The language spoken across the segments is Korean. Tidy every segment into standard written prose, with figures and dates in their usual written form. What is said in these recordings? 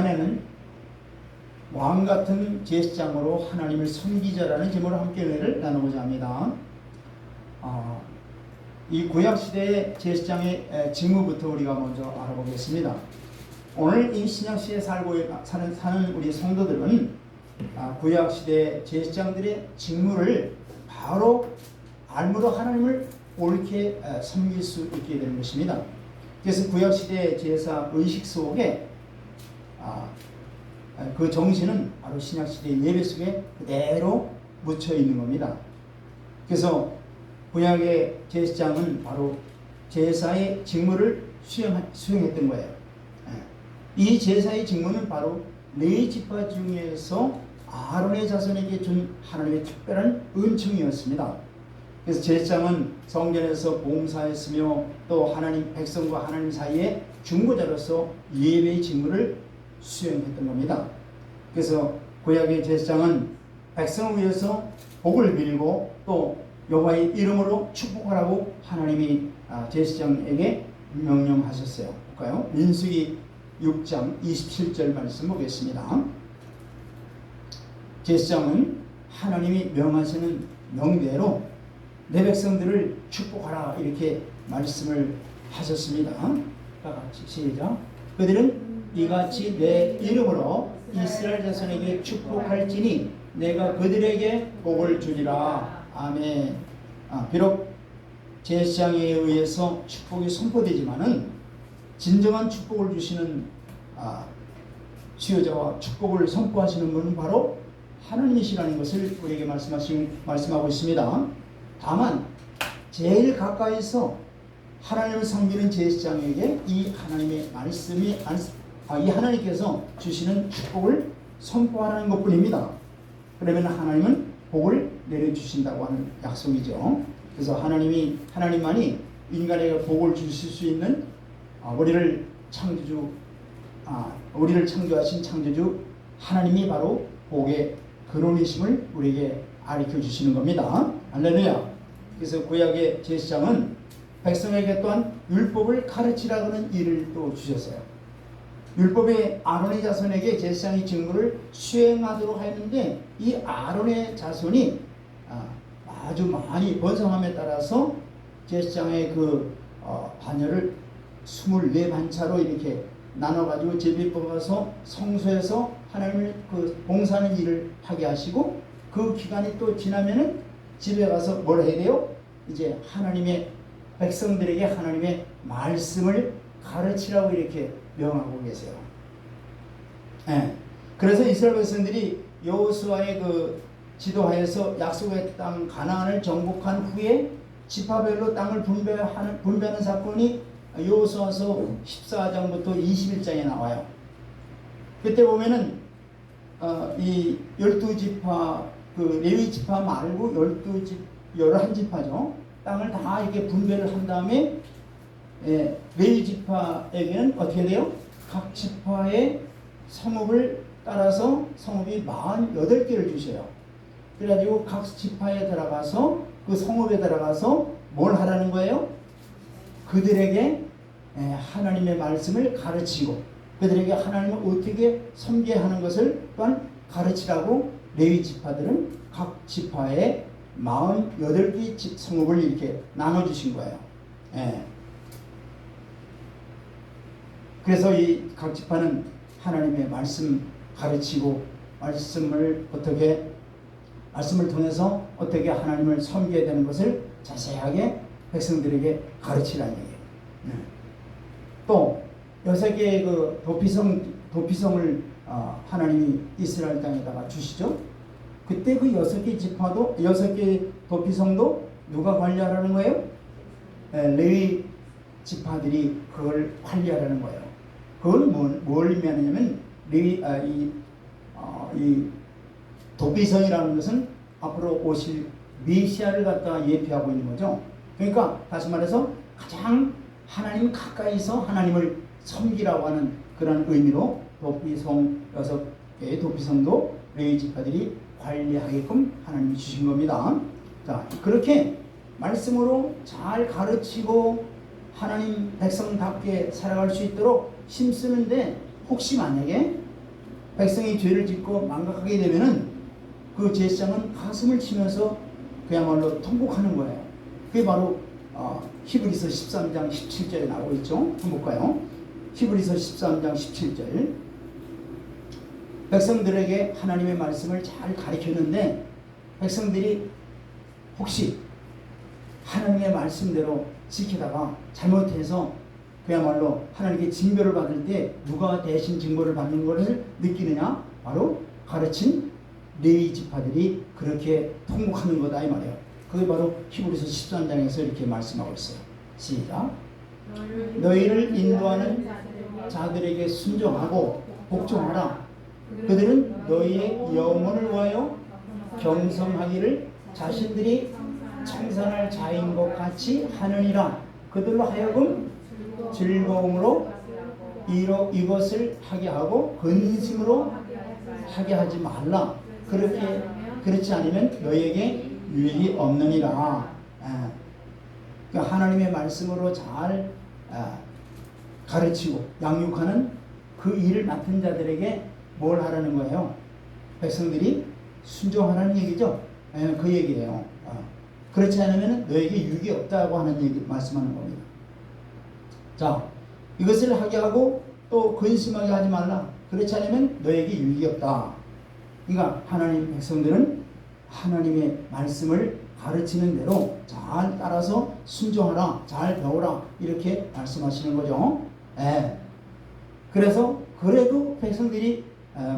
안에는 왕 같은 제사장으로 하나님을 섬기자라는 제목으로 함께 은혜를 나누고자 합니다. 이 구약시대의 제사장의 직무부터 우리가 먼저 알아보겠습니다. 오늘 이 신약시대에 사는 우리 성도들은 구약시대 제사장들의 직무를 바로 알므로 하나님을 옳게 섬길 수 있게 되는 것입니다. 그래서 구약시대 제사 의식 속에 그 정신은 바로 신약시대 예배 속에 그대로 묻혀 있는 겁니다. 그래서 구약의 제사장은 바로 제사의 직무를 수행했던 거예요. 이 제사의 직무는 바로 레위 지파 중에서 아론의 자손에게 준 하나님의 특별한 은총이었습니다. 그래서 제사장은 성전에서 봉사했으며 또 하나님 백성과 하나님 사이에 중보자로서 예배의 직무를 수행했던 겁니다. 그래서 구약의 제사장은 백성을 위해서 복을 빌고 또 여호와의 이름으로 축복하라고 하나님이 제사장에게 명령하셨어요. 볼까요? 민수기 6장 27절 말씀 보겠습니다. 제사장은 하나님이 명하시는 명대로 내 백성들을 축복하라 이렇게 말씀을 하셨습니다. 다 같이 시작. 그들은 이같이 내 이름으로 이스라엘 자손에게 축복할지니 내가 그들에게 복을 주리라. 아멘. 비록 제사장에 의해서 축복이 선포되지만은 진정한 축복을 주시는 수요자와 축복을 선포하시는 분은 바로 하나님이시라는 것을 우리에게 말씀하고 있습니다. 다만 제일 가까이서 하나님을 섬기는 제사장에게 이 하나님의 말씀이 이 하나님께서 주시는 축복을 선포하는 것뿐입니다. 그러면 하나님은 복을 내려주신다고 하는 약속이죠. 그래서 하나님만이 인간에게 복을 주실 수 있는 우리를 창조하신 창조주 하나님이 바로 복의 근원이심을 우리에게 가르쳐 주시는 겁니다. 할렐루야. 그래서 구약의 제사장은 백성에게 또한 율법을 가르치라는 일을 또 주셨어요. 율법의 아론의 자손에게 제사장의 직무를 수행하도록 하였는데 이 아론의 자손이 아주 많이 번성함에 따라서 제사장의 그 반열을 24반차로 이렇게 나눠가지고 제비 뽑아서 성소에서 하나님을 봉사하는 일을 하게 하시고 그 기간이 또 지나면은 집에 가서 뭘 해야 돼요? 이제 하나님의 백성들에게 하나님의 말씀을 가르치라고 이렇게 명하고 계세요. 그래서 이스라엘 백성들이 여호수아의 그 지도하에서 약속의 땅 가나안을 정복한 후에 지파별로 땅을 분배하는 사건이 여호수아서 14장부터 21장에 나와요. 그때 보면은 이 12지파 그 레위 지파 말고 11지파죠. 땅을 다 이렇게 분배를 한 다음에 레위 지파에게는 어떻게 돼요? 각 지파의 성읍을 따라서 성읍이 48개를 주셔요. 그래가지고 각 지파에 들어가서 그 성읍에 들어가서 뭘 하라는 거예요? 그들에게 하나님의 말씀을 가르치고 그들에게 하나님을 어떻게 섬겨야 하는 것을 또한 가르치라고 레위 지파들은 각 지파에 48개 성읍을 이렇게 나눠주신 거예요. 그래서 이 각 지파는 하나님의 말씀 가르치고 말씀을 통해서 어떻게 하나님을 섬겨야 되는 것을 자세하게 백성들에게 가르치라는 얘기예요. 또 6개의 그 도피성을 하나님이 이스라엘 땅에다가 주시죠. 그때 그 6개 지파도 6개 도피성도 누가 관리하라는 거예요? 레위 지파들이 그걸 관리하라는 거예요. 그건 뭘 의미하냐면 이 도피성이라는 것은 앞으로 오실 메시아를 갖다가 예표하고 있는 거죠. 그러니까 다시 말해서 가장 하나님 가까이서 하나님을 섬기라고 하는 그런 의미로 도피성 6개의 도피성도 레위 지파들이 관리하게끔 하나님이 주신 겁니다. 자, 그렇게 말씀으로 잘 가르치고 하나님 백성답게 살아갈 수 있도록 힘쓰는데 혹시 만약에 백성이 죄를 짓고 망각하게 되면은 그 제사장은 가슴을 치면서 그야말로 통곡하는 거예요. 그게 바로 히브리서 13장 17절에 나오고 있죠. 한번 볼까요? 히브리서 13장 17절. 백성들에게 하나님의 말씀을 잘 가르쳤는데 백성들이 혹시 하나님의 말씀대로 지키다가 잘못해서 그야말로 하나님께 징벌을 받을 때 누가 대신 징벌을 받는 것을 느끼느냐? 바로 가르친 레위 지파들이 그렇게 통곡하는 거다 이 말이에요. 그게 바로 히브리서 13장에서 이렇게 말씀하고 있어요. 시작. 너희를 인도하는 자들에게 순종하고 복종하라. 그들은 너희의 영혼을 위하여 경성하기를 자신들이 청산할 자인 것 같이 하느니라. 그들로 하여금 즐거움으로 이것을 하게 하고 근심으로 하게 하지 말라. 그렇지 않으면 너희에게 유익이 없느니라. 그러니까 하나님의 말씀으로 잘 가르치고 양육하는 그 일을 맡은 자들에게 뭘 하라는 거예요? 백성들이 순종하라는 얘기죠. 그 얘기예요. 그렇지 않으면 너에게 유익이 없다고 하는 얘기 말씀하는 겁니다. 자, 이것을 하게 하고 또 근심하게 하지 말라. 그렇지 않으면 너에게 유익이 없다. 그러니까 하나님 백성들은 하나님의 말씀을 가르치는 대로 잘 따라서 순종하라, 잘 배우라 이렇게 말씀하시는 거죠. 그래서 그래도 백성들이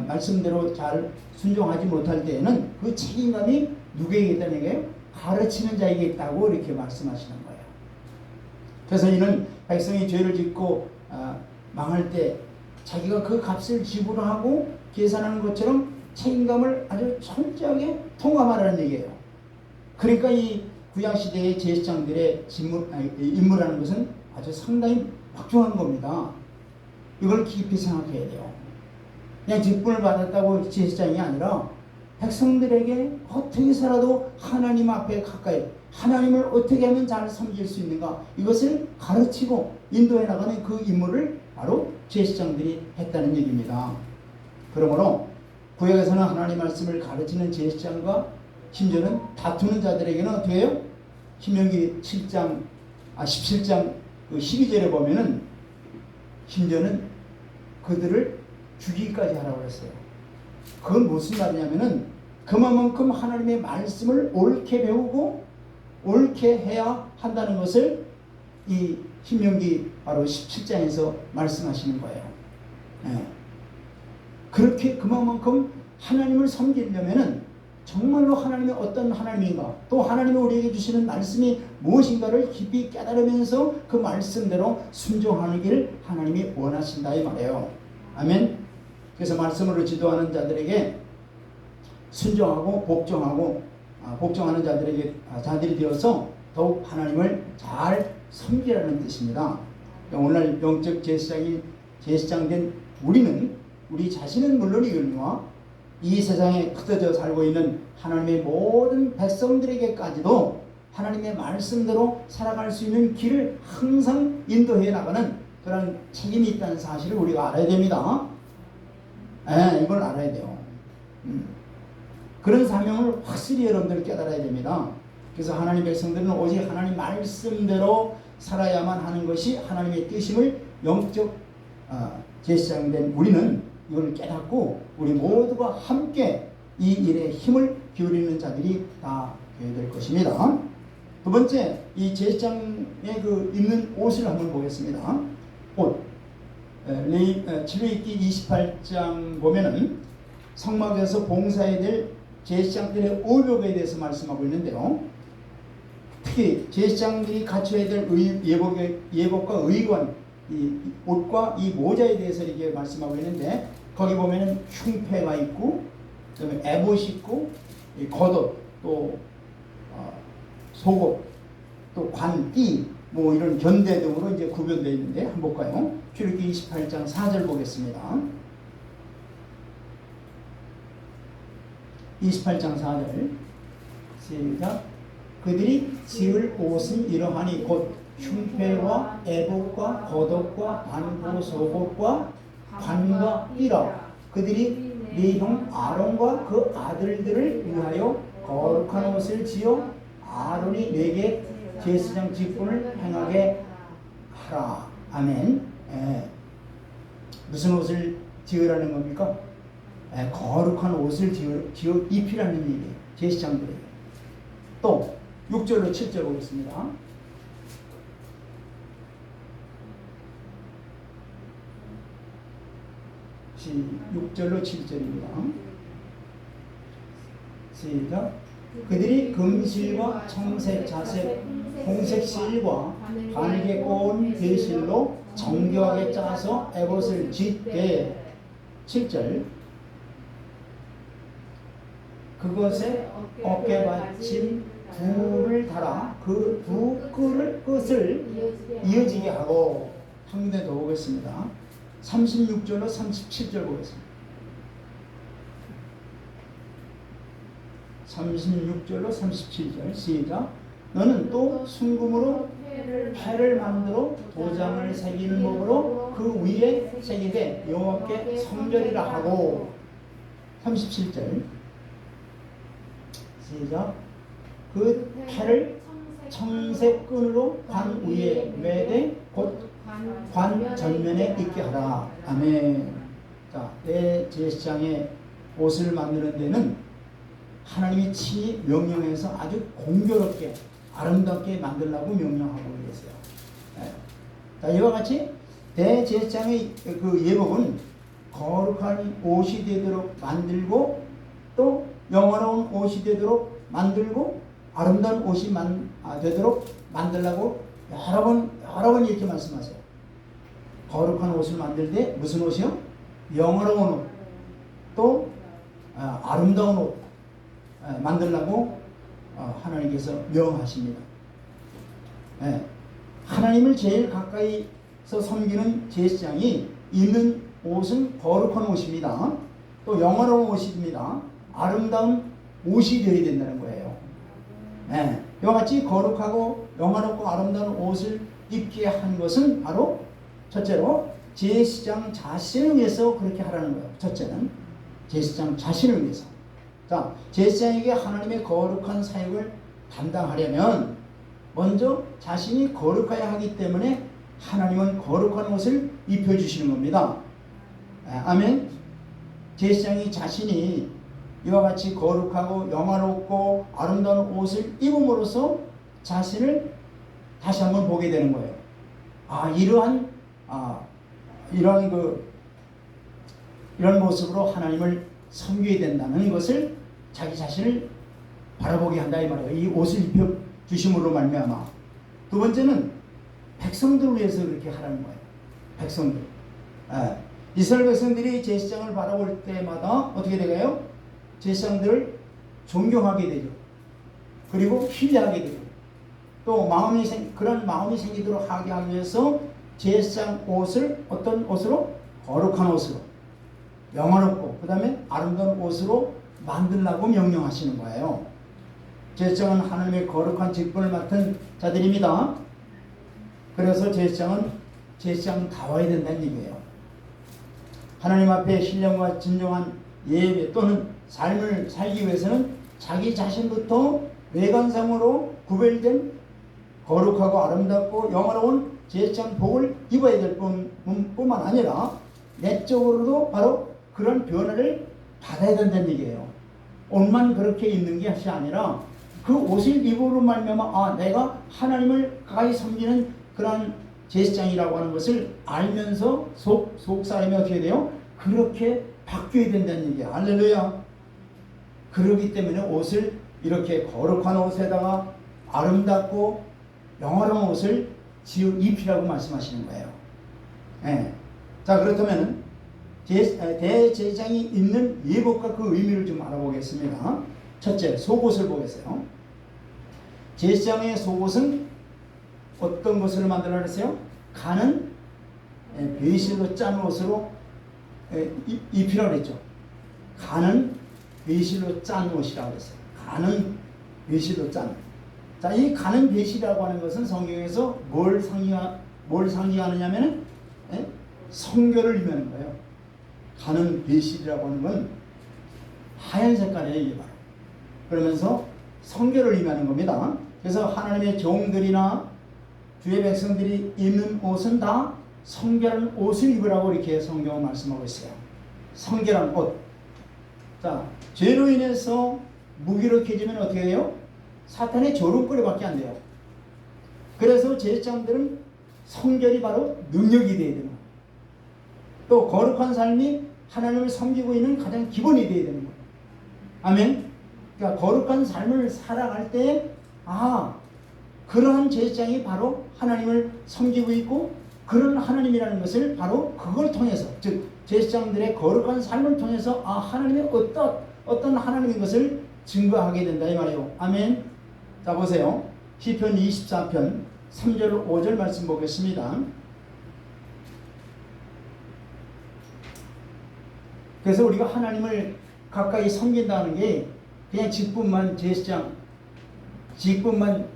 말씀대로 잘 순종하지 못할 때에는 그 책임감이 누구에게 있다는 얘기예요? 가르치는 자에게 있다고 이렇게 말씀하시는 거예요. 그래서 이는 백성이 죄를 짓고 망할 때 자기가 그 값을 지불하고 계산하는 것처럼 책임감을 아주 철저하게 통감하라는 얘기예요. 그러니까 이 구약시대의 제사장들의 임무라는 것은 아주 상당히 막중한 겁니다. 이걸 깊이 생각해야 돼요. 그냥 직분을 받았다고 제사장이 아니라 백성들에게 어떻게 살아도 하나님 앞에 가까이 하나님을 어떻게 하면 잘 섬길 수 있는가 이것을 가르치고 인도해 나가는 그 임무를 바로 제사장들이 했다는 얘기입니다. 그러므로 구약에서는 하나님 말씀을 가르치는 제사장과 심지어는 다투는 자들에게는 어떻게 해요? 신명기 17장 그 12절에 보면은 심지어는 그들을 죽이기까지 하라고 했어요. 그건 무슨 말이냐면은 그만큼 하나님의 말씀을 옳게 배우고 옳게 해야 한다는 것을 이 신명기 바로 17장에서 말씀하시는 거예요. 그렇게 그만큼 하나님을 섬기려면은 정말로 하나님이 어떤 하나님인가 또 하나님이 우리에게 주시는 말씀이 무엇인가를 깊이 깨달으면서 그 말씀대로 순종하는 길 하나님이 원하신다 이 말이에요. 아멘. 그래서 말씀으로 지도하는 자들에게 순종하고 복종하는 자들이 되어서 더욱 하나님을 잘 섬기라는 뜻입니다. 오늘날 영적 제사장된 우리는 우리 자신은 물론이거니와 이 세상에 흩어져 살고 있는 하나님의 모든 백성들에게까지도 하나님의 말씀대로 살아갈 수 있는 길을 항상 인도해 나가는 그런 책임이 있다는 사실을 우리가 알아야 됩니다. 이걸 알아야 돼요. 그런 사명을 확실히 여러분들 깨달아야 됩니다. 그래서 하나님 백성들은 오직 하나님 말씀대로 살아야만 하는 것이 하나님의 뜻임을 영적 제사장된 우리는 이걸 깨닫고 우리 모두가 함께 이 일에 힘을 기울이는 자들이 다 되어야 될 것입니다. 두 번째, 이 제사장의 그 입는 옷을 한번 보겠습니다. 옷. 지도읽기 28장 보면은 성막에서 봉사해야 될 제사장들의 의복에 대해서 말씀하고 있는데요. 특히 제사장들이 갖춰야 될 예복과 의관, 이 옷과 이 모자에 대해서 이렇게 말씀하고 있는데 거기 보면은 흉패가 있고 그다음에 에봇이 있고 겉옷 또 속옷 또 관띠 뭐 이런 견대 등으로 이제 구별되어 있는데 한번 볼까요? 출애굽기 28장 4절 보겠습니다. 28장 4절 시작. 그들이 지을 옷은 이러하니 곧 흉패와 에봇과 겉옷과 관고 속옷과 관과 띠라. 그들이 네 형 아론과 그 아들들을 위하여 거룩한 옷을 지어 아론이 내게 제사장 직분을 행하게 하라. 아멘. 무슨 옷을 지으라는 겁니까? 거룩한 옷을 지어 입히라는 얘기예요. 제사장들에게. 또 6절로 7절 보겠습니다. 6절로 7절입니다. 시작. 그들이 금실과 청색, 자색, 홍색 실과 바늘게 꼬은 배실로 정교하게 짜서 에봇을 짓되 7절. 그것에 어깨 받침 둘을 달아 그 두 끝을 이어지게 하고. 한 군데 더 보겠습니다. 36절로 37절 보겠습니다. 36절로 37절 시작. 너는 또 순금으로 패를 만들어 도장을 새기는 법으로 그 위에 새기되 여호와께 성결이라 하고. 37절 시작. 그 패를 청색 끈으로 관 위에 매되 곧 관 전면에 있게 하라. 아멘. 자, 내 제사장의 옷을 만드는 데는 하나님이 친히 명령해서 아주 공교롭게 아름답게 만들라고 명령하고 계세요. 자, 이와 같이 대제사장의 그 예복은 거룩한 옷이 되도록 만들고 또 영화로운 옷이 되도록 만들고 아름다운 옷이 되도록 만들라고 여러 번 이렇게 말씀하세요. 거룩한 옷을 만들 때 무슨 옷이요? 영화로운 옷, 또 아름다운 옷 만들라고 하나님께서 명하십니다. 하나님을 제일 가까이서 섬기는 제사장이 입는 옷은 거룩한 옷입니다. 또 영화로운 옷입니다. 아름다운 옷이 되어야 된다는 거예요. 이와 같이 거룩하고 영화롭고 아름다운 옷을 입게 한 것은 바로 첫째로 제사장 자신을 위해서 그렇게 하라는 거예요. 첫째는 제사장 자신을 위해서. 자, 제사장에게 하나님의 거룩한 사역을 담당하려면 먼저 자신이 거룩해야 하기 때문에 하나님은 거룩한 옷을 입혀주시는 겁니다. 아멘. 제사장이 자신이 이와 같이 거룩하고 영화롭고 아름다운 옷을 입음으로써 자신을 다시 한번 보게 되는 거예요. 이런 모습으로 하나님을 섬겨야 된다는 것을 자기 자신을 바라보게 한다 이 말이에요. 이 옷을 입혀 주심으로 말미암아. 두 번째는 백성들을 위해서 그렇게 하라는 거예요. 백성들. 이스라엘 백성들이 제사장을 바라볼 때마다 어떻게 되나요? 제사장들을 존경하게 되죠. 그리고 신뢰하게 되죠. 또 그런 마음이 생기도록 하게 하기 위해서 제사장 옷을 어떤 옷으로? 거룩한 옷으로, 영화롭고 그 다음에 아름다운 옷으로 만들라고 명령하시는 거예요. 제사장은 하나님의 거룩한 직분을 맡은 자들입니다. 그래서 제사장은 제사장다워야 된다는 얘기예요. 하나님 앞에 신령과 진정한 예배 또는 삶을 살기 위해서는 자기 자신부터 외관상으로 구별된 거룩하고 아름답고 영화로운 제사장 복을 입어야 될 뿐만 아니라 내적으로도 바로 그런 변화를 받아야 된다는 얘기예요. 옷만 그렇게 입는 것이 아니라 그 옷을 입으로 말미암아 내가 하나님을 가까이 섬기는 그런 제사장이라고 하는 것을 알면서 속 사람이 어떻게 돼요? 그렇게 바뀌어야 된다는 얘기야. 할렐루야. 그러기 때문에 옷을 이렇게 거룩한 옷에다가 아름답고 영화로운 옷을 지어 입히라고 말씀하시는 거예요. 자, 그렇다면 대제사장이 입는 예복과 그 의미를 좀 알아보겠습니다. 첫째, 속옷을 보겠어요. 제사장의 속옷은 어떤 것으로 만들라 그랬어요? 가는 배실로 짠 옷으로 입히라고 그랬죠. 가는 배실로 짠 옷이라고 그랬어요. 가는 배실로 짠. 자, 이 가는 배실이라고 하는 것은 성경에서 뭘 상징하느냐면은 성결을 의미하는 거예요. 가는 배실이라고 하는 건 하얀 색깔이에요. 이게 바로. 그러면서 성결을 의미하는 겁니다. 그래서 하나님의 종들이나 주의 백성들이 입는 옷은 다 성결한 옷을 입으라고 이렇게 성경은 말씀하고 있어요. 성결한 옷. 자, 죄로 인해서 무기력해지면 어떻게 돼요? 사탄의 조롱거리밖에 안 돼요. 그래서 제사장들은 성결이 바로 능력이 되어야 되는 거예요. 또 거룩한 삶이 하나님을 섬기고 있는 가장 기본이 되어야 되는 거예요. 아멘. 그러니까 거룩한 삶을 살아갈 때 그러한 제사장이 바로 하나님을 섬기고 있고 그런 하나님이라는 것을 바로 그걸 통해서, 즉 제사장들의 거룩한 삶을 통해서 하나님의 어떤 하나님인 것을 증거하게 된다 이 말이에요. 아멘. 자, 보세요. 시편 24편 3절 5절 말씀 보겠습니다. 그래서 우리가 하나님을 가까이 섬긴다는 게 그냥 직분만 제사장, 직분만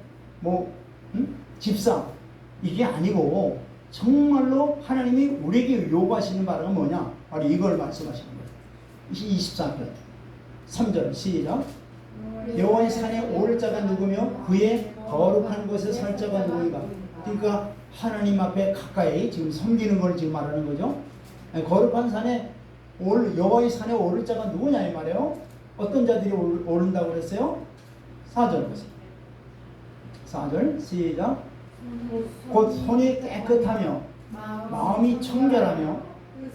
집사 이게 아니고 정말로 하나님이 우리에게 요구하시는 바가 뭐냐? 바로 이걸 말씀하시는 거예요. 24편 3절 시작. 여호와의 산에 오를 자가 누구며 그의 거룩한 곳에 살 자가 누구인가? 그러니까 하나님 앞에 가까이 지금 섬기는 걸 지금 말하는 거죠. 거룩한 산에 여호와의 산에 오를 자가 누구냐 이 말이에요. 어떤 자들이 오른다고 그랬어요? 4절 보세요. 4절 시작. 곧 손이 깨끗하며 마음이 청결하며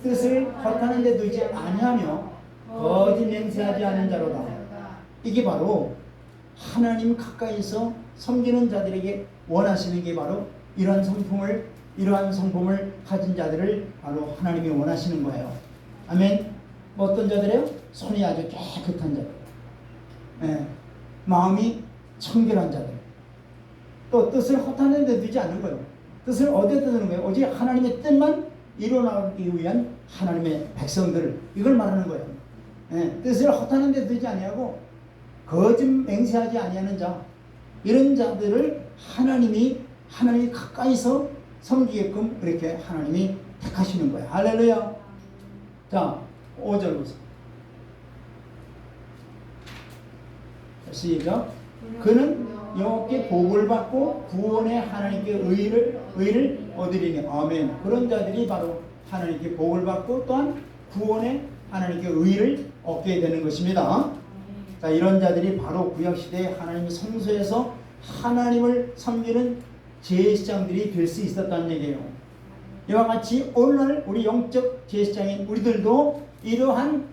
뜻을 허탄한 데 두지 아니하며 거짓 맹세하지 않은 자로다. 이게 바로 하나님 가까이서 섬기는 자들에게 원하시는 게 바로 이러한 성품을 가진 자들을 바로 하나님이 원하시는 거예요. 아멘. 어떤 자들이에요? 손이 아주 깨끗한 자들, 마음이 청결한 자들, 또 뜻을 허탄한 데 두지 않는 거예요. 뜻을 어디에 두는 거예요? 오직 하나님의 뜻만 이루어나가기 위한 하나님의 백성들, 이걸 말하는 거예요. 뜻을 허탄한 데 두지 아니하고 거짓 맹세하지 아니하는 자, 이런 자들을 하나님이 가까이서 섬기게끔 그렇게 하나님이 택하시는 거예요. 할렐루야. 자, 5절 보세요. 시작. 그는 여호와께 복을 받고 구원의 하나님께 의를 얻으리니. 아멘. 그런 자들이 바로 하나님께 복을 받고 또한 구원의 하나님께 의를 얻게 되는 것입니다. 자, 이런 자들이 바로 구약시대에 하나님의 성소에서 하나님을 섬기는 제사장들이 될 수 있었다는 얘기예요. 이와 같이 오늘날 우리 영적 제사장인 우리들도 이러한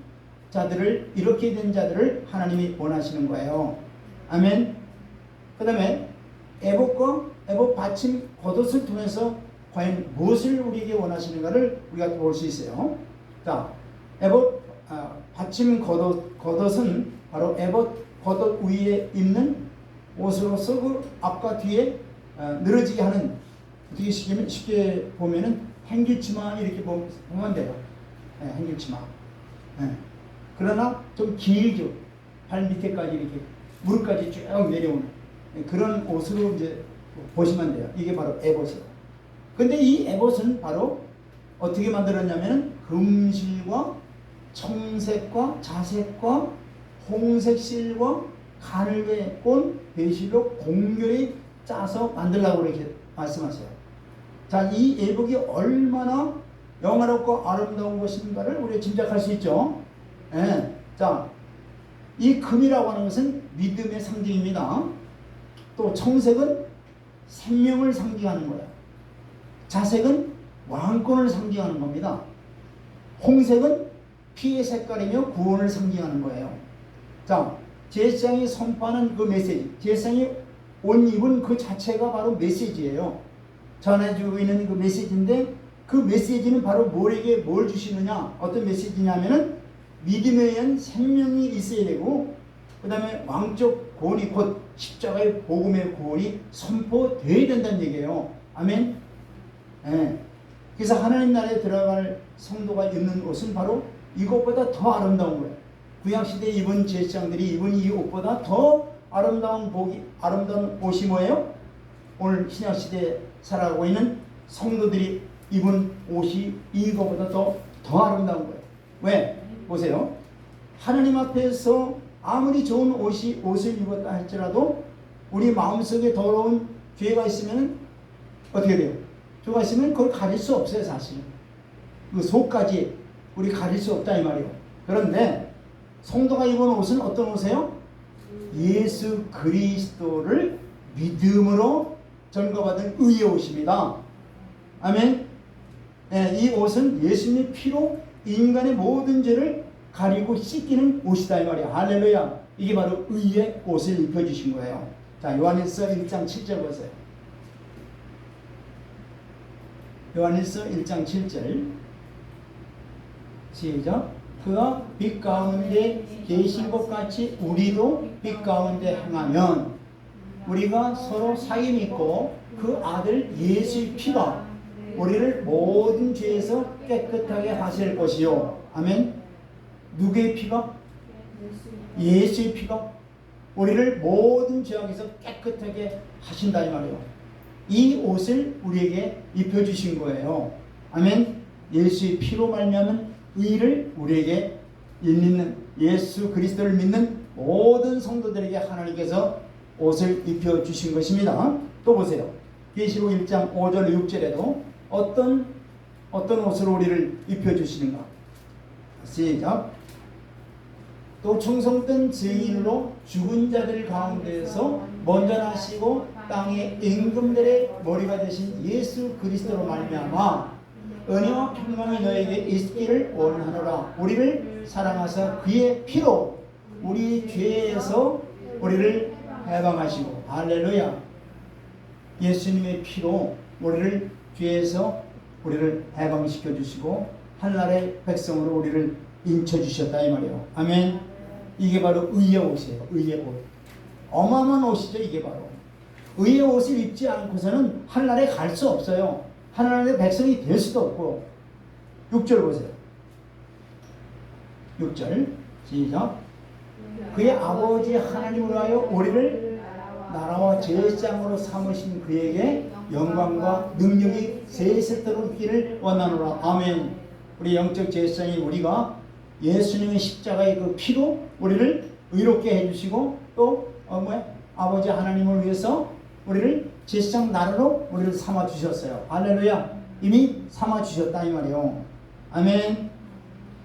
자들을, 이렇게 된 자들을 하나님이 원하시는 거예요. 아멘. 그 다음에 에봇 받침 겉옷을 통해서 과연 무엇을 우리에게 원하시는가를 우리가 볼 수 있어요. 자, 에봇 받침 겉옷은 바로 에봇 겉옷 위에 입는 옷으로서 그 앞과 뒤에 늘어지게 하는, 어떻게 쉽게 보면은 행길치마 이렇게 보면 돼요. 행길치마. 그러나 좀 길죠. 발 밑에까지 이렇게 무릎까지 쭉 내려오는 그런 옷으로 이제 보시면 돼요. 이게 바로 에봇이에요. 근데 이 에봇은 바로 어떻게 만들었냐면은 금실과 청색과 자색과 홍색 실과 가늘게 꼰 배실로 공교히 짜서 만들라고 이렇게 말씀하세요. 자, 이 에봇이 얼마나 영화롭고 아름다운 것인가를 우리가 짐작할 수 있죠. 자, 이 금이라고 하는 것은 믿음의 상징입니다. 또 청색은 생명을 상징하는 거예요. 자색은 왕권을 상징하는 겁니다. 홍색은 피의 색깔이며 구원을 상징하는 거예요. 자, 제사장이 선포하는 그 메시지, 제사장이 옷 입은 그 자체가 바로 메시지예요. 전해주고 있는 그 메시지인데, 그 메시지는 바로 뭐에게 뭘 주시느냐, 어떤 메시지냐면은 믿음에 의한 생명이 있어야 되고, 그 다음에 왕적 구원이, 곧 십자가의 복음의 구원이 선포되어야 된다는 얘기예요. 아멘. 그래서 하나님 나라에 들어갈 성도가 입는 옷은 바로 이것보다 더 아름다운 거예요. 구약시대에 입은 제사장들이 입은 이 옷보다 더 아름다운 옷이 뭐예요? 오늘 신약시대에 살아가고 있는 성도들이 입은 옷이 이거보다 더 아름다운 거예요. 왜? 보세요. 하나님 앞에서 아무리 좋은 옷을 입었다 할지라도 우리 마음속에 더러운 죄가 있으면 어떻게 돼요? 죄가 있으면 그걸 가릴 수 없어요, 사실. 그 속까지 우리 가릴 수 없다 이 말이에요. 그런데 성도가 입은 옷은 어떤 옷이에요? 예수 그리스도를 믿음으로 전거받은 의의 옷입니다. 아멘. 네, 이 옷은 예수님의 피로 인간의 모든 죄를 가리고 씻기는 옷이다 이 말이야. 할렐루야. 이게 바로 의의 옷을 입혀주신 거예요. 자, 요한일서 1장 7절 보세요. 요한일서 1장 7절 시작. 그가 빛 가운데 계신 것 같이 우리도 빛 가운데 행하면 우리가 서로 사귐이 있고 그 아들 예수의 피가 우리를 모든 죄에서 깨끗하게 하실 것이요. 아멘. 누구의 피가? 예수의 피가 우리를 모든 죄악에서 깨끗하게 하신다 이 말이에요. 이 옷을 우리에게 입혀주신 거예요. 아멘. 예수의 피로 말미암은 의를 우리에게 믿는 예수 그리스도를 믿는 모든 성도들에게 하나님께서 옷을 입혀주신 것입니다. 또 보세요. 계시록 1장 5절 6절에도 어떤 옷을 우리를 입혀주시는가. 시작. 또 충성된 증인으로 죽은 자들 가운데에서 먼저 나시고 땅의 임금들의 머리가 되신 예수 그리스도로 말미암아 은혜와 평강이 너에게 있기를 원하노라. 우리를 사랑하사 그의 피로 우리 죄에서 우리를 해방하시고. 할렐루야. 예수님의 피로 우리를 죄에서 우리를 해방시켜 주시고 하늘나라의 백성으로 우리를 인쳐 주셨다 이 말이에요. 아멘. 이게 바로 의의 옷이에요. 의의 옷. 어마어마한 옷이죠. 이게 바로 의의 옷을 입지 않고서는 하늘나라에 갈 수 없어요. 하나님의 백성이 될 수도 없고. 6절 보세요. 6절 시작. 그의 아버지 하나님을 위하여 우리를 나라와 제사장으로 삼으신 그에게 영광과 능력이 세세토록 있기를 원하노라. 아멘. 우리 영적 제사장이 우리가 예수님의 십자가의 그 피로 우리를 의롭게 해주시고 또 아버지 하나님을 위해서 우리를 제사장 나라로 우리를 삼아 주셨어요. 할렐루야. 이미 삼아 주셨다 이 말이에요. 아멘.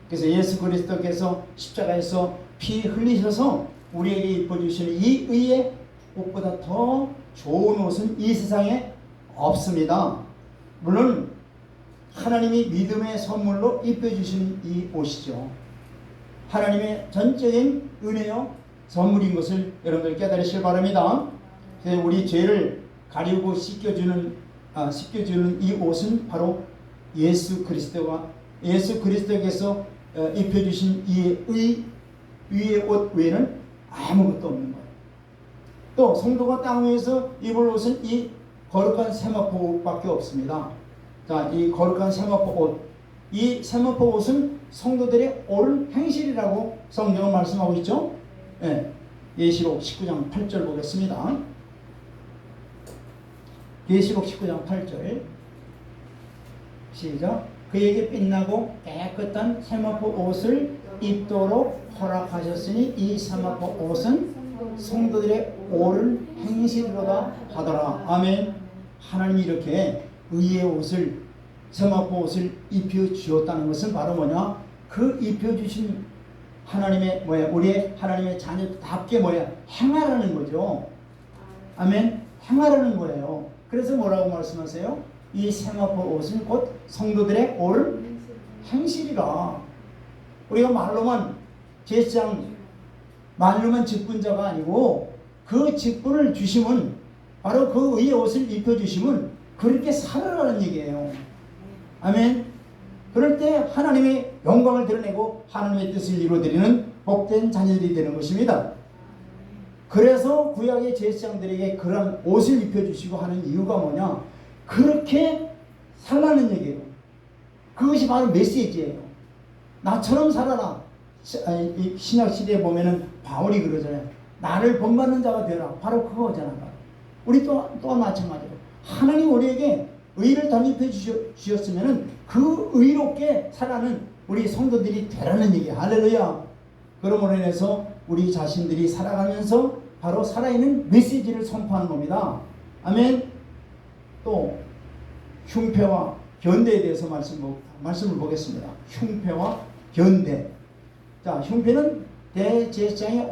그래서 예수 그리스도께서 십자가에서 피 흘리셔서 우리에게 입어주시는 이 의의 옷보다 더 좋은 옷은 이 세상에 없습니다. 물론 하나님이 믿음의 선물로 입혀주시는 이 옷이죠. 하나님의 전적인 은혜요 선물인 것을 여러분들 깨달으시길 바랍니다. 우리 죄를 가리고 씻겨주는 이 옷은 바로 예수 그리스도께서 입혀주신 이 위의 옷 외에는 아무것도 없는 거예요. 또 성도가 땅 위에서 입을 옷은 이 거룩한 세마포 옷밖에 없습니다. 자, 이 거룩한 세마포 옷, 이 세마포 옷은 성도들의 옳은 행실이라고 성경은 말씀하고 있죠. 계시록 19장 8절 보겠습니다. 계시록 19장 8절 시작. 그에게 빛나고 깨끗한 세마포 옷을 입도록 허락하셨으니 이 세마포 옷은 성도들의 옳은 행실로다 하더라. 아멘. 하나님이 이렇게 의의 옷을 세마포 옷을 입혀 주었다는 것은 바로 뭐냐? 그 입혀 주신 하나님의 우리의 하나님의 자녀답게 행하라는 거죠. 아멘. 행하라는 거예요. 그래서 뭐라고 말씀하세요? 이 세마포 옷은 곧 성도들의 옳은 행실이라. 우리가 말로만 제사장 말로만 직분자가 아니고 그 직분을 주심은 바로 그 의의 옷을 입혀주심은 그렇게 살아라는 얘기예요. 아멘. 그럴 때 하나님의 영광을 드러내고 하나님의 뜻을 이루어드리는 복된 자녀들이 되는 것입니다. 그래서 구약의 제사장들에게 그런 옷을 입혀주시고 하는 이유가 뭐냐? 그렇게 살라는 얘기예요. 그것이 바로 메시지예요. 나처럼 살아라. 신약시대에 보면은 바울이 그러잖아요. 나를 본받는 자가 되라. 바로 그거잖아. 우리 또 마찬가지로 하나님 우리에게 의를 덧입혀 주셨으면은 그 의롭게 살아는 우리 성도들이 되라는 얘기야. 할렐루야. 그러므로 인해서 우리 자신들이 살아가면서 바로 살아있는 메시지를 선포하는 겁니다. 아멘. 또 흉패와 견대에 대해서 말씀을 보겠습니다. 흉패와 견대. 자, 흉패는 대제사장이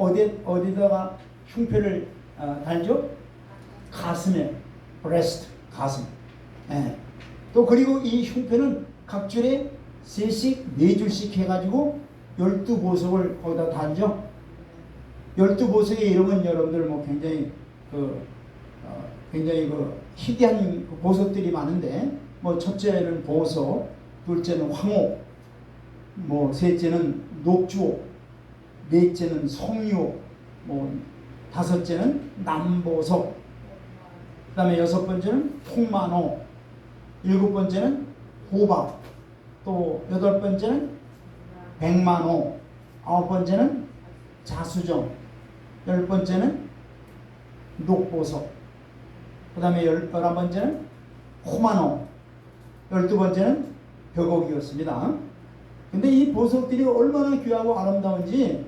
어디다가 흉패를 달죠? 가슴에, breast, 가슴. 예. 또 그리고 이 흉패는 각 줄에 3씩, 4줄씩 해가지고 12보석을 거기다 달죠. 12보석의 이름은 여러분들 굉장히 희귀한 보석들이 많은데, 첫째는 보석, 둘째는 황옥, 셋째는 녹주옥, 넷째는 성유옥, 다섯째는 남보석, 그 다음에 여섯 번째는 통만호, 일곱 번째는 호박, 또 여덟 번째는 백만호, 아홉 번째는 자수정, 열 번째는 녹보석, 그 다음에 11번째는 호만호, 12번째는 벽옥이었습니다. 근데 이 보석들이 얼마나 귀하고 아름다운지,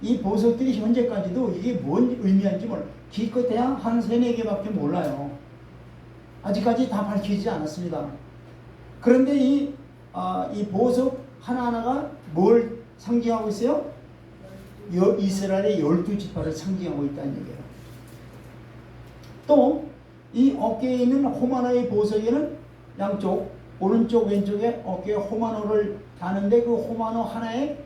이 보석들이 현재까지도 이게 뭔 의미인지 기껏해야 한 3-4개밖에 몰라요. 아직까지 다 밝히지 않았습니다. 그런데 이 보석 하나하나가 뭘 상징하고 있어요? 이스라엘의 12지파를 상징하고 있다는 얘기예요. 또 이 어깨에 있는 호마노의 보석에는 양쪽 오른쪽 왼쪽에 어깨에 호마노를 다는데, 그 호마노 하나에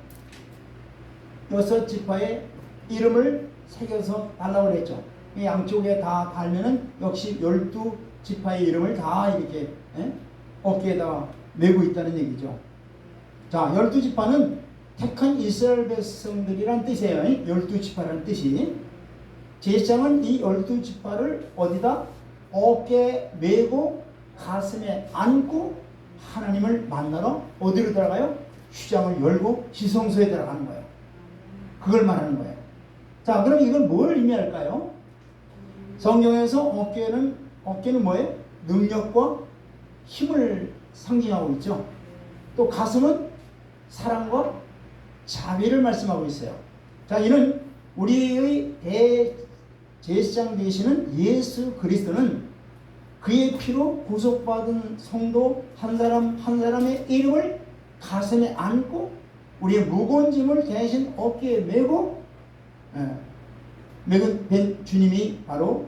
6지파의 이름을 새겨서 달라고 그랬죠. 양쪽에 다 달면은 역시 12지파의 이름을 다 이렇게 어깨에다가 메고 있다는 얘기죠. 자, 12지파는 택한 이스라엘 백성들이란 뜻이에요. 12지파라는 뜻이. 제사장은 이 12지파를 어디다 어깨에 메고 가슴에 안고 하나님을 만나러 어디로 들어가요? 휘장을 열고 지성소에 들어가는 거예요. 그걸 말하는 거예요. 자, 그럼 이건 뭘 의미할까요? 성경에서 어깨는 뭐예요? 능력과 힘을 상징하고 있죠. 또 가슴은 사랑과 자비를 말씀하고 있어요. 자, 이는 우리의 대제사장 되시는 예수 그리스도는 그의 피로 구속받은 성도 한 사람 한 사람의 이름을 가슴에 안고 우리의 무거운 짐을 대신 어깨에 메고 뵌 주님이 바로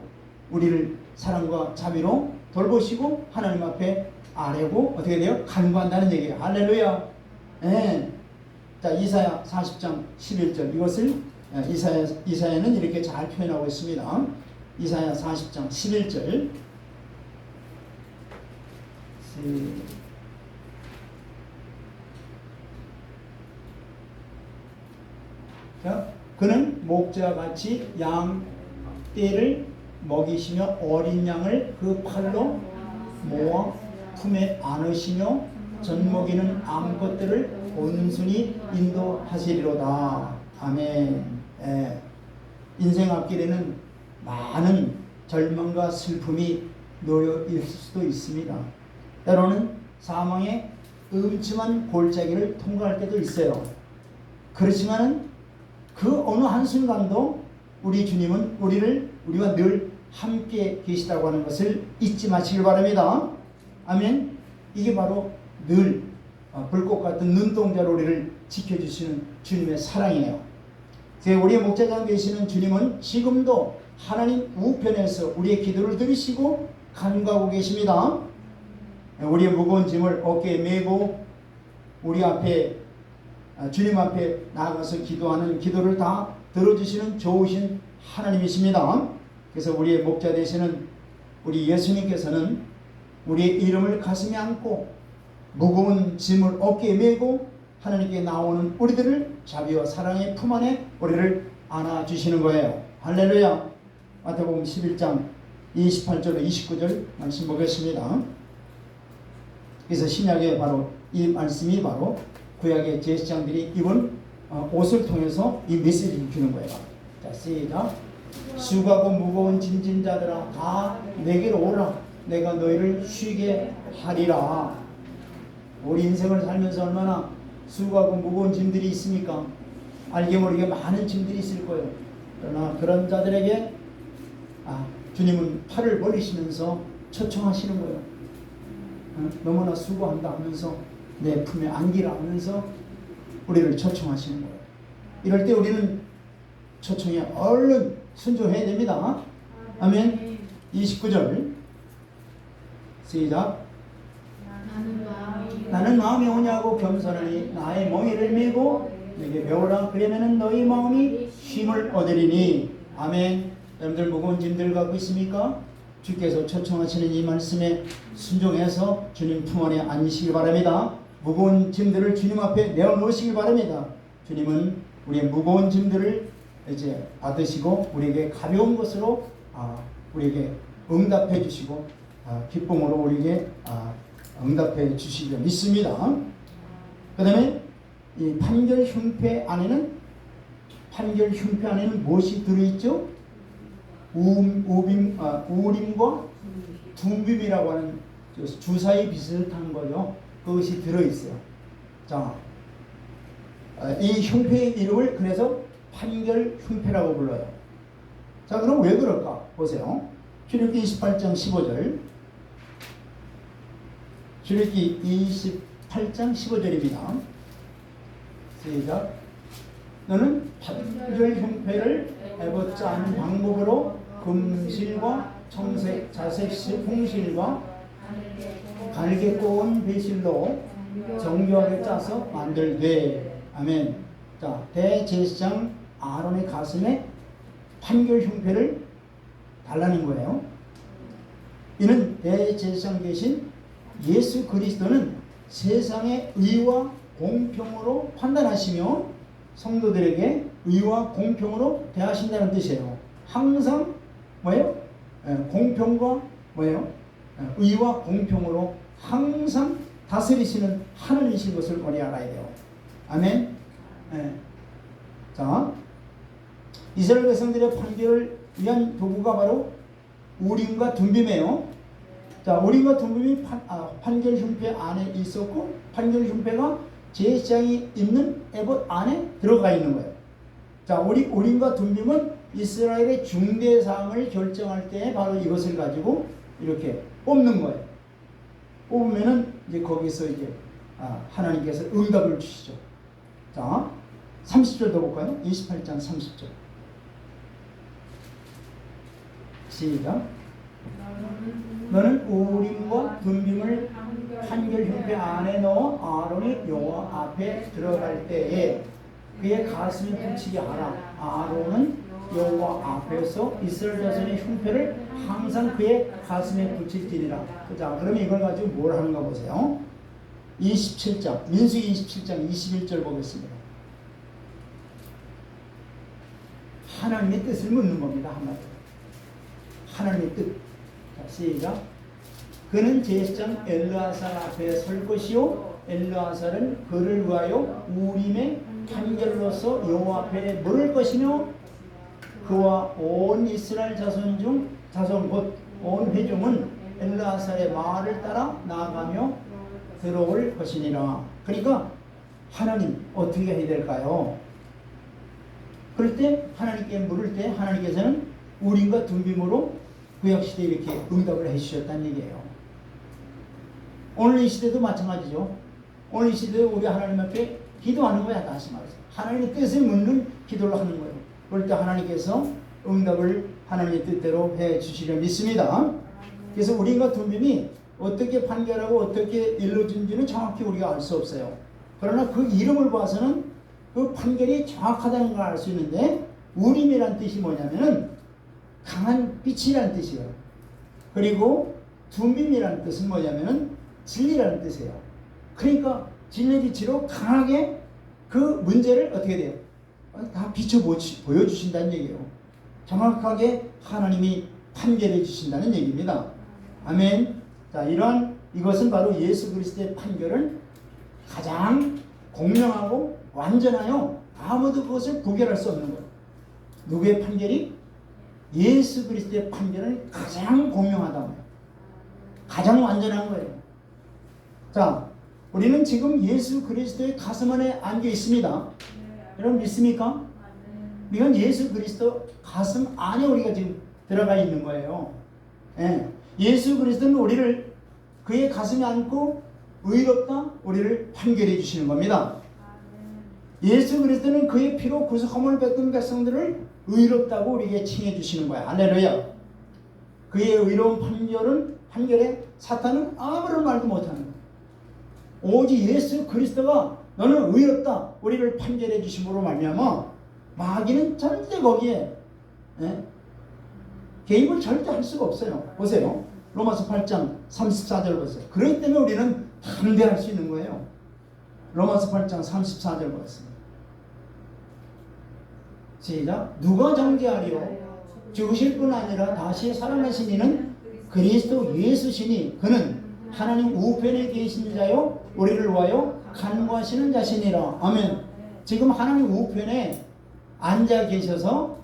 우리를 사랑과 자비로 돌보시고 하나님 앞에 아뢰고 어떻게 돼요? 간구한다는 얘기예요. 할렐루야. 자, 이사야 40장 11절 이것을 이사야는 이렇게 잘 표현하고 있습니다. 이사야 40장 11절 자, 그는 목자같이 양 떼를 먹이시며 어린 양을 그 팔로 모아 품에 안으시며 젖먹이는 암것들을 온순히 인도하시리로다. 아멘. 인생 앞길에는 많은 절망과 슬픔이 놓여 있을 수도 있습니다. 때로는 사망의 음침한 골짜기를 통과할 때도 있어요. 그렇지만 그 어느 한순간도 우리 주님은 우리와 늘 함께 계시다고 하는 것을 잊지 마시길 바랍니다. 아멘. 이게 바로 늘 불꽃 같은 눈동자로 우리를 지켜주시는 주님의 사랑이에요. 우리의 목자장 되시는 주님은 지금도 하나님 우편에서 우리의 기도를 들으시고 간구하고 계십니다. 우리의 무거운 짐을 어깨에 메고 우리 앞에 주님 앞에 나아가서 기도하는 기도를 다 들어주시는 좋으신 하나님이십니다. 그래서 우리의 목자 되시는 우리 예수님께서는 우리의 이름을 가슴에 안고 무거운 짐을 어깨에 메고 하나님께 나오는 우리들을 자비와 사랑의 품 안에 우리를 안아주시는 거예요. 할렐루야. 마태복음 11장 28절 29절 말씀 보겠습니다. 그래서 신약에 바로 이 말씀이 바로 구약의 제사장들이 입은 옷을 통해서 이 메시지를 주는 거예요. 자, 시작. 수고하고 무거운 짐진 자들아 다 내게로 오라. 내가 너희를 쉬게 하리라. 우리 인생을 살면서 얼마나 수고하고 무거운 짐들이 있습니까? 알게 모르게 많은 짐들이 있을 거예요. 그러나 그런 자들에게 주님은 팔을 벌리시면서 초청하시는 거예요. 너무나 수고한다 하면서 내 품에 안기라 하면서 우리를 초청하시는 거예요. 이럴 때 우리는 초청에 얼른 순종해야 됩니다. 아멘. 29절 시작. 나는 마음이 오냐고 겸손하니 나의 멍에를 밀고 내게 배우라. 그러면은 너희 마음이 쉼을 얻으리니. 아멘. 여러분들 무거운 짐들 갖고 있습니까? 주께서 초청하시는 이 말씀에 순종해서 주님 품 안에 앉으시기 바랍니다. 무거운 짐들을 주님 앞에 내어놓으시기 바랍니다. 주님은 우리의 무거운 짐들을 이제 받으시고 우리에게 가벼운 것으로 우리에게 응답해 주시고 기쁨으로 우리에게 응답해 주시리라 믿습니다. 그 다음에 이 판결 흉패 안에는 무엇이 들어있죠? 우림과 둔빔이라고 하는 주사위 비슷한 거죠. 그것이 들어있어요. 자, 이 흉패의 이름을 그래서 판결 흉패라고 불러요. 자, 그럼 왜 그럴까? 보세요. 출애굽기 28장 15절. 출애굽기 28장 15절입니다. 시작. 너는 판결 흉패를 해보자 하는 방법으로 금실과 청색, 자색실, 홍실과 가늘게 꼬은 배실로 정교하게 짜서 만들되. 아멘. 자, 대제사장 아론의 가슴에 판결 흉패를 달라는 거예요. 이는 대제사장 대신 예수 그리스도는 세상의 의와 공평으로 판단하시며 성도들에게 의와 공평으로 대하신다는 뜻이에요. 항상 뭐예요? 공평과 뭐예요? 의와 공평으로 항상 다스리시는 하나님이신 것을 우리 알아야 돼요. 아멘. 자, 이스라엘 백성들의 판결을 위한 도구가 바로 우림과 둔빔이에요. 자, 우림과 둔빔이 판결 흉패 안에 있었고 판결 흉패가 제사장이 입는 에봇 안에 들어가 있는 거예요. 자, 우림과 둔빔은 이스라엘의 중대 사항을 결정할 때 바로 이것을 가지고 이렇게 뽑는 거예요. 뽑으면은 이제 거기서 이제 하나님께서 응답을 주시죠. 자, 30절 더 볼까요? 28장 30절. 시작. 너는 우림과 둔빔을 판결 흉패 안에 넣어 아론이 여호와 앞에 들어갈 때에 그의 가슴에 붙이게 하라. 아론은 여호와 앞에서 이스라엘 자손의 흉패를 항상 그의 가슴에 붙일지니라. 자, 그러면 이걸 가지고 뭘 하는가 보세요. 27장 민수기 27장 21절 보겠습니다. 하나님의 뜻을 묻는 겁니다. 한마디로 하나님의 뜻. 자, 시작. 그는 제사장 엘르아살 앞에 설 것이요 엘르아살은 그를 위하여 우림의 판결로서 여호와 앞에 물을 것이며 그와 온 이스라엘 자손 곧 온 회중은 엘르아살의 말을 따라 나아가며 들어올 것이니라. 그러니까 하나님 어떻게 해야 될까요? 그럴 때 하나님께 물을 때 하나님께서는 우림과 둔빔으로 구약시대에 이렇게 응답을 해주셨다는 얘기예요. 오늘 이 시대도 마찬가지죠. 오늘 이 시대에 우리 하나님 앞에 기도하는 거야. 다시 말해서 하나님의 뜻을 묻는 기도를 하는 거예요. 그럴 때 하나님께서 응답을 하나님의 뜻대로 해주시려 믿습니다. 그래서 우림과 둔빔이 어떻게 판결하고 어떻게 일러준지는 정확히 우리가 알 수 없어요. 그러나 그 이름을 봐서는 그 판결이 정확하다는 걸 알 수 있는데, 우림이란 뜻이 뭐냐면은 강한 빛이라는 뜻이에요. 그리고 둔빔이라는 뜻은 뭐냐면은 진리라는 뜻이에요. 그러니까 진리 빛으로 강하게 그 문제를 어떻게 돼요? 다 비춰 보여주신다는 얘기예요. 정확하게 하나님이 판결해 주신다는 얘기입니다. 아멘. 자, 이것은 바로 예수 그리스도의 판결은 가장 공명하고 완전하여 아무도 그것을 부결할 수 없는 거예요. 누구의 판결이? 예수 그리스도의 판결은 가장 공명하다고요. 가장 완전한 거예요. 자, 우리는 지금 예수 그리스도의 가슴 안에 앉아 있습니다. 여러분 믿습니까? 우리가 예수 그리스도 가슴 안에 우리가 지금 들어가 있는 거예요. 예. 예수 그리스도는 우리를 그의 가슴에 안고 의롭다 우리를 판결해 주시는 겁니다. 예수 그리스도는 그의 피로 구속함을 받은 백성들을 의롭다고 우리에게 칭해 주시는 거야. 할렐루야. 그의 의로운 판결에 사탄은 아무런 말도 못하는 거야. 오직 예수 그리스도가 너는 의롭다 우리를 판결해 주심으로 말미암아 마귀는 절대 거기에 개입을 절대 할 수가 없어요. 보세요. 로마서 8장 34절 보세요. 그렇기 때문에 우리는 담대할 수 있는 거예요. 로마서 8장 34절 보겠습니다. 시작. 누가 정죄하리요? 죽으실 뿐 아니라 다시 살아나신 이는 그리스도 예수시니 그는 하나님 우편에 계신 자요 우리를 위하여 간구하시는 자시니라. 아멘. 지금 하나님 우편에 앉아 계셔서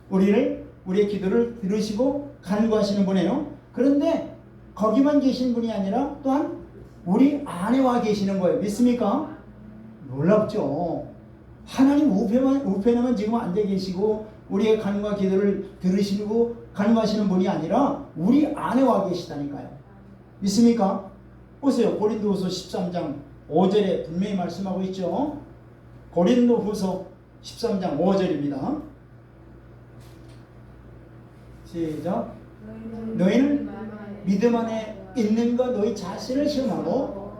우리의 기도를 들으시고 간구하시는 분이에요. 그런데 거기만 계신 분이 아니라 또한 우리 안에 와 계시는 거예요. 믿습니까? 놀랍죠. 하나님 우편에만 지금 앉아 계시고 우리의 간구와 기도를 들으시고 간구하시는 분이 아니라 우리 안에 와 계시다니까요. 믿습니까? 보세요. 고린도후서 13장 5절에 분명히 말씀하고 있죠. 고린도후서 13장 5절입니다. 시작. 너희는 믿음 안에 있는가 너희 자신을 시험하고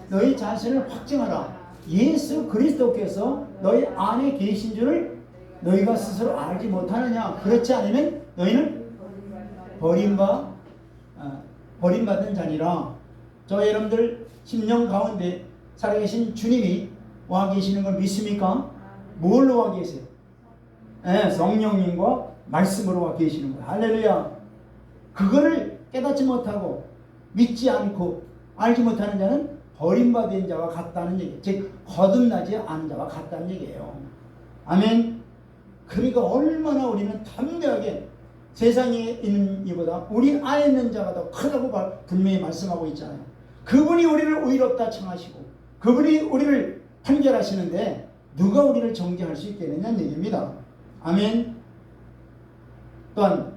너희 자신을 확증하라. 예수 그리스도께서 너희 안에 계신 줄을 너희가 스스로 알지 못하느냐. 그렇지 않으면 너희는 버림받은 자니라. 저 여러분들 심령 가운데 살아계신 주님이 와 계시는 걸 믿습니까? 뭘로 와 계세요? 성령님과 말씀으로 와 계시는 거예요. 할렐루야. 그거를 깨닫지 못하고 믿지 않고 알지 못하는 자는 버림받은 자와 같다는 얘기예요. 즉 거듭나지 않은 자와 같다는 얘기예요. 아멘. 그러니까 얼마나 우리는 담대하게 세상에 있는 이보다 우리 안에 있는 자가 더 크다고 분명히 말씀하고 있잖아요. 그분이 우리를 의롭다称하시고 그분이 우리를 판결하시는데 누가 우리를 정죄할 수 있겠느냐는 얘기입니다. 아멘. 또한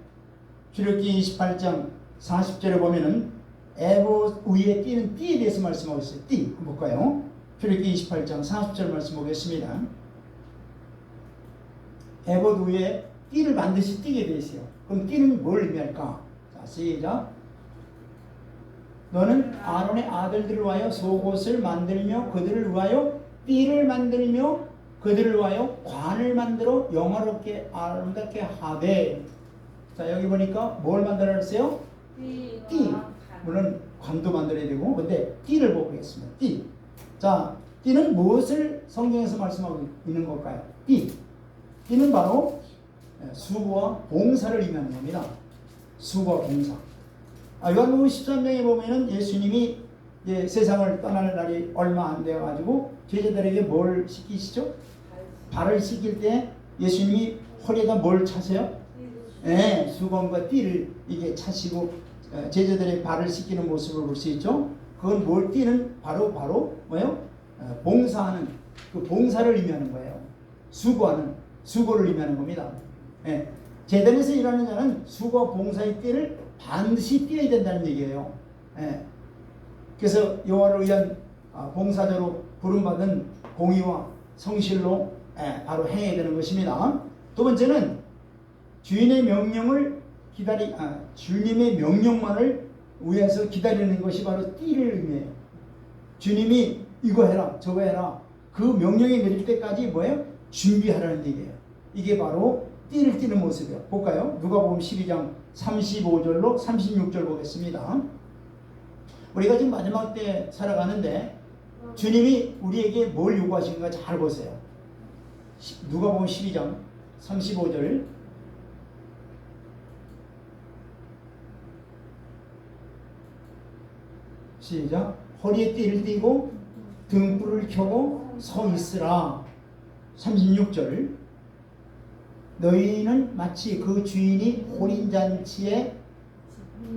출애굽기 28장 40절에 보면은 에봇 위에 띠는 띠에 대해서 말씀하고 있어요. 띠 한번 볼까요? 출애굽기 28장 40절 말씀 보겠습니다. 에봇 위에 띠를 반드시 띠게 되어 있어요. 그럼 띠는 뭘 의미할까? 자, 시작. 너는 아론의 아들들을 위하여 속옷을 만들며 그들을 위하여 띠를 만들며 그들을 위하여 관을 만들어 영화롭게 아름답게 하되. 자, 여기 보니까 뭘 만들어 놨어요? 띠. 물론 관도 만들어야 되고, 근데 띠를 보겠습니다. 띠. 자, 띠는 무엇을 성경에서 말씀하고 있는 걸까요? 띠. 띠는 바로 수고와 봉사를 의미하는 겁니다. 수고와 봉사. 요한복음 13장에 보면은 예수님이 세상을 떠날 날이 얼마 안 되어 가지고 제자들에게 뭘 시키시죠? 발을 씻길 때 예수님이 허리에다 뭘 차세요? 수건과 띠를 이게 차시고 제자들의 발을 씻기는 모습을 볼 수 있죠. 그건 뭘 띠는 바로 뭐예요? 봉사하는 그 봉사를 의미하는 거예요. 수고하는 수고를 의미하는 겁니다. 제단에서 일하는 자는 수고와 봉사의 띠를 반드시 띄어야 된다는 얘기예요. 그래서 여호와를 위한 봉사자로 부름받은 공의와 성실로 바로 행해야 되는 것입니다. 두 번째는 주님의 명령만을 위해서 기다리는 것이 바로 띠를 의미해요. 주님이 이거 해라 저거 해라 그 명령이 내릴 때까지 뭐예요? 준비하라는 얘기예요. 이게 바로 띠를 띠는 모습이에요. 볼까요? 누가복음 12장 35절로 36절 보겠습니다. 우리가 지금 마지막 때 살아가는데 주님이 우리에게 뭘 요구하시는가 잘 보세요. 누가복음 12장 35절 시작. 허리에 띠를 띠고 등불을 켜고 서 있으라. 36절 너희는 마치 그 주인이 혼인잔치에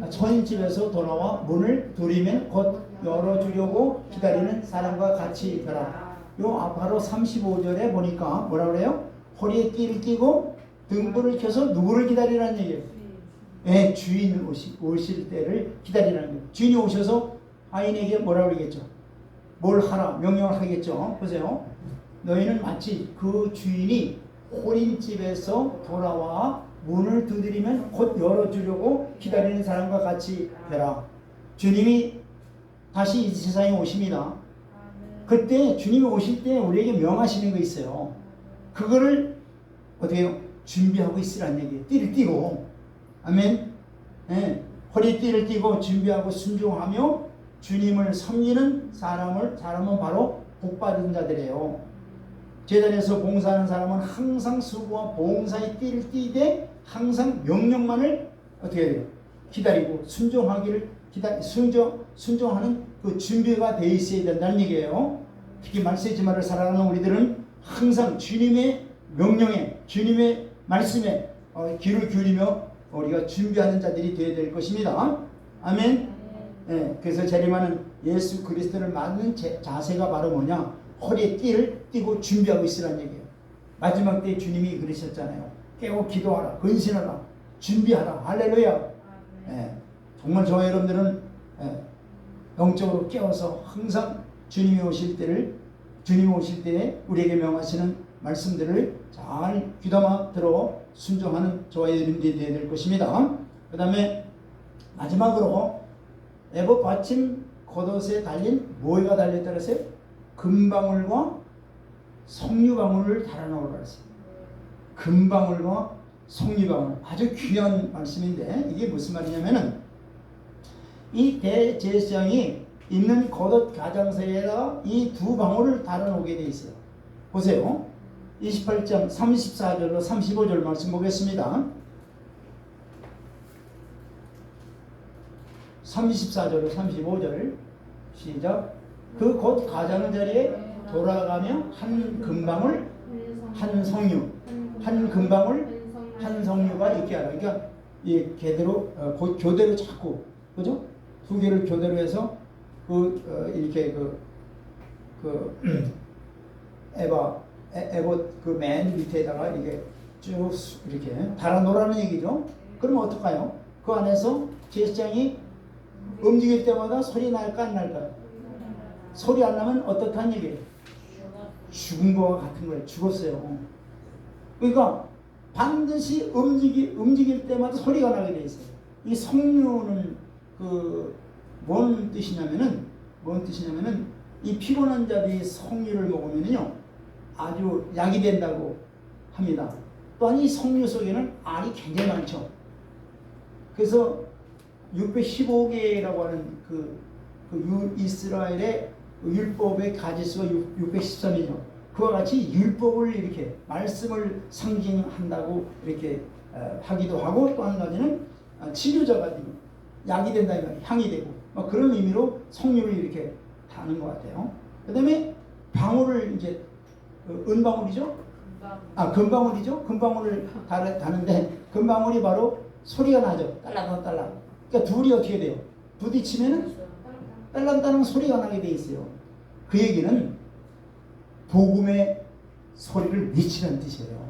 처인집에서 돌아와 문을 두드리면 곧 열어주려고 기다리는 사람과 같이 되라. 요 바로 35절에 보니까 뭐라 그래요? 허리에 띠를 띠고 등불을 켜서 누구를 기다리라는 얘기예요? 네, 주인 오실 때를 기다리라는 거예요. 주인이 오셔서 아인에게 뭐라 그러겠죠? 뭘 하라 명령을 하겠죠. 보세요. 너희는 마치 그 주인이 호린집에서 돌아와 문을 두드리면 곧 열어주려고 기다리는 사람과 같이 되라. 주님이 다시 이 세상에 오십니다. 그때 주님이 오실 때 우리에게 명하시는 거 있어요. 그거를 어떻게 해요? 준비하고 있으라는 얘기예요. 띠를 띠고. 아멘. 네. 허리띠를 띠고 준비하고 순종하며 주님을 섬기는 사람은 바로 복받은 자들이에요. 제단에서 봉사하는 사람은 항상 수고와 봉사의 띠를 띠되 항상 명령만을 어떻게 해요? 기다리고 순종하기를 순종하는 그 준비가 되어 있어야 된다는 얘기예요. 특히 말세지마를 살아가는 우리들은 항상 주님의 명령에 주님의 말씀에 귀를 기울이며 우리가 준비하는 자들이 되어야 될 것입니다. 아멘. 네, 그래서 재림하는 예수 그리스도를 맞는 자세가 바로 뭐냐? 허리에 띠를 띠고 준비하고 있으라는 얘기예요. 마지막 때 주님이 그러셨잖아요. 깨고 기도하라, 근신하라, 준비하라. 할렐루야. 네, 정말 저와 여러분들은 영적으로 깨워서 항상 주님이 오실 때에 우리에게 명하시는 말씀들을 잘 귀담아 들어 순종하는 저와 여러분들이 되어야 될 것입니다. 그 다음에 마지막으로 애봇 받침 겉옷에 달린 뭐가 달렸다 그랬어요? 금방울과 석류방울을 달아놓으라 그랬어요. 금방울과 석류방울, 아주 귀한 말씀인데 이게 무슨 말이냐면은 이 대제사장이 있는 겉옷 가장서에다 이 두 방울을 달아놓게 돼 있어요. 보세요. 28장 34절로 35절 말씀 보겠습니다. 34절로 35절 시작. 그 곧 가장 자리에 돌아가며 한 금방울 한 석류 한 금방울 한 석류가 있게 하라. 그러니까 이 교대로 자꾸 그죠? 두 개를 교대로 해서 이렇게 에봇 그 맨 밑에다가 이렇게 쭉 이렇게 달아놓으라는 얘기죠. 그러면 어떡해요? 그 안에서 제사장이 움직일 때마다 소리 날까 안 날까요? 소리 안 나면 어떻다는 얘기예요? 죽은 거와 같은 거예요. 죽었어요. 그러니까 반드시 움직일 때마다 소리가 나게 돼 있어요. 이 석류는 뭔 뜻이냐면은 이 피곤한 자들이 석류를 먹으면요 아주 약이 된다고 합니다. 또한 이 석류 속에는 알이 굉장히 많죠. 그래서 615개라고 하는 이스라엘의 율법의 가지수가 613이죠. 그와 같이 율법을 이렇게 말씀을 상징한다고 이렇게 하기도 하고, 또 한 가지는 치료자가 되고 약이 된다 이 말이에요. 향이 되고 그런 의미로 석류를 이렇게 다는 것 같아요. 그 다음에 방울을 이제 은방울이죠? 금방울이죠? 금방울을 다는데 금방울이 바로 소리가 나죠. 딸랑딸랑. 그러니까 둘이 어떻게 돼요? 부딪히면은 딸랑딸랑 소리가 나게 돼 있어요. 그 얘기는 복음의 소리를 외치라는 뜻이에요.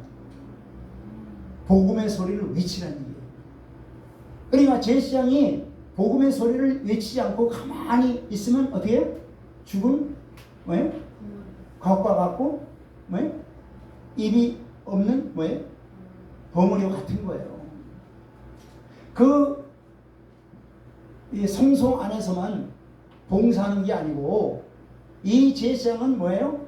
복음의 소리를 외치라는 얘기예요. 그러니까 제사장이 복음의 소리를 외치지 않고 가만히 있으면 어떻게 해요? 죽은 뭐예요? 겉과 같고 뭐예요? 입이 없는 뭐예요? 버무리와 같은 거예요. 이 성소 안에서만 봉사하는 게 아니고 이 제사장은 뭐예요?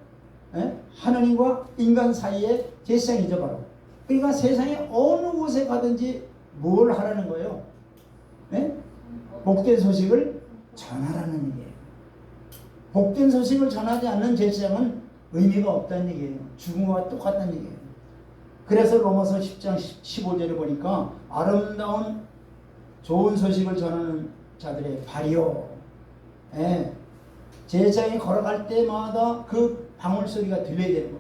하나님과 인간 사이의 제사장이죠 바로. 그러니까 세상에 어느 곳에 가든지 뭘 하라는 거예요? 복된 소식을 전하라는 얘기예요. 복된 소식을 전하지 않는 제사장은 의미가 없다는 얘기예요. 죽은 것과 똑같다는 얘기예요. 그래서 로마서 10장 15절에 보니까 아름다운 좋은 소식을 전하는 자들의 발이요. 제사장이 걸어갈 때마다 그 방울 소리가 들려야 되는 거예요.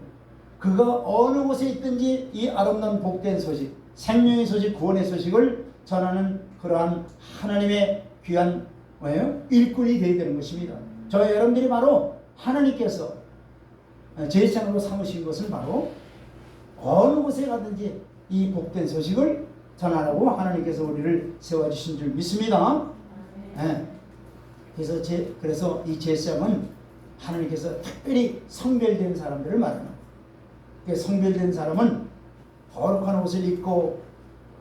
그가 어느 곳에 있든지 이 아름다운 복된 소식, 생명의 소식, 구원의 소식을 전하는 그러한 하나님의 귀한 뭐예요? 일꾼이 되어야 되는 것입니다. 저 여러분들이 바로 하나님께서 제사장으로 삼으신 것은 바로 어느 곳에 가든지 이 복된 소식을 전하라고 하나님께서 우리를 세워주신 줄 믿습니다. 네. 그래서 이 제사장은 하나님께서 특별히 성별된 사람들을 말하는 거예요. 성별된 사람은 거룩한 옷을 입고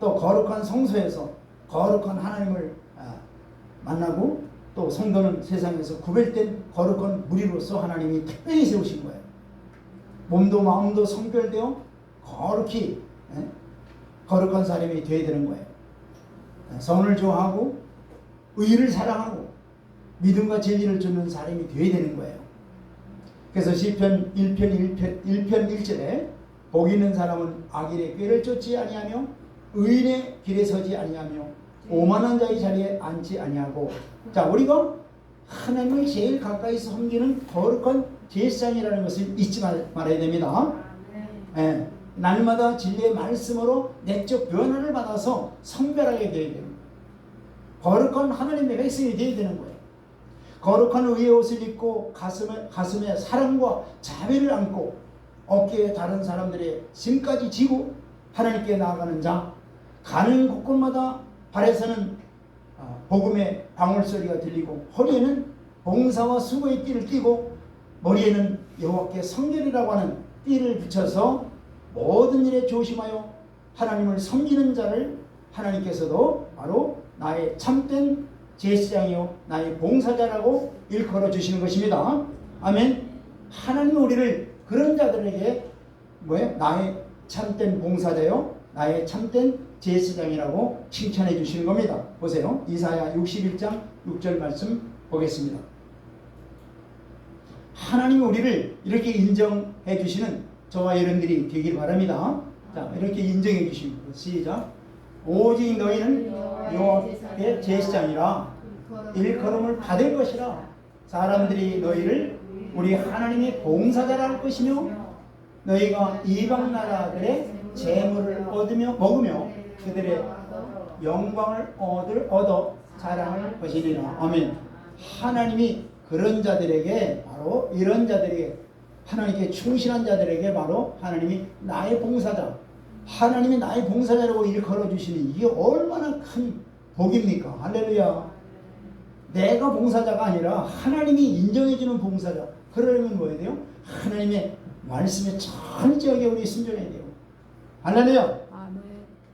또 거룩한 성소에서 거룩한 하나님을 만나고 또 성도는 세상에서 구별된 거룩한 무리로서 하나님이 특별히 세우신 거예요. 몸도 마음도 성별되어 거룩히 거룩한 사람이 되어야 되는 거예요. 선을 좋아하고 의를 사랑하고 믿음과 진리를 주는 사람이 되어야 되는 거예요. 그래서 시편 1편 1절에 복 있는 사람은 악인의 꾀를 쫓지 아니하며 의인의 길에 서지 아니하며 오만한 자의 자리에 앉지 아니하고. 자, 우리가 하나님을 제일 가까이서 섬기는 거룩한 제사장이라는 것을 잊지 말아야 됩니다. 날마다 진리의 말씀으로 내적 변화를 받아서 성별하게 되어야 됩니다. 거룩한 하나님의 백성이 되어야 되는 거예요. 거룩한 의의 옷을 입고 가슴에 사랑과 자비를 안고 어깨에 다른 사람들의 짐까지 지고 하나님께 나아가는 자, 가는 곳곳마다 발에서는 복음의 방울소리가 들리고 허리에는 봉사와 수고의 띠를 띠고 머리에는 여호와께 성결이라고 하는 띠를 붙여서 모든 일에 조심하여 하나님을 섬기는 자를 하나님께서도 바로 나의 참된 제사장이요 나의 봉사자라고 일컬어 주시는 것입니다. 아멘. 하나님은 우리를 그런 자들에게 나의 참된 봉사자요 나의 참된 제사장이라고 칭찬해 주시는 겁니다. 보세요. 이사야 61장 6절 말씀 보겠습니다. 하나님이 우리를 이렇게 인정해 주시는 저와 여러분들이 되길 바랍니다. 자, 이렇게 인정해 주십니다. 시작. 오직 너희는 여호와의 제사장이라 일컬음을 받을 것이라. 사람들이 너희를 우리 하나님의 봉사자라 할 것이며 너희가 이방 나라들의 재물을 먹으며 그들의 영광을 얻어 자랑할 것이니라. 아멘. 하나님이 그런 자들에게 바로 이런 자들에게 하나님께 충실한 자들에게 바로 하나님이 나의 봉사자, 하나님이 나의 봉사자라고 일컬어 주시는 이게 얼마나 큰 복입니까? 할렐루야. 내가 봉사자가 아니라 하나님이 인정해 주는 봉사자. 그러려면 뭐해야 돼요? 하나님의 말씀에 철저하게 우리 순종해야 돼요. 할렐루야. 아멘.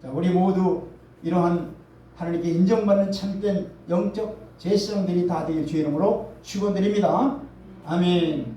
자, 우리 모두 이러한 하나님께 인정받는 참된 영적 제사장들이 다 되길 주의 이름으로 축원드립니다. 아멘.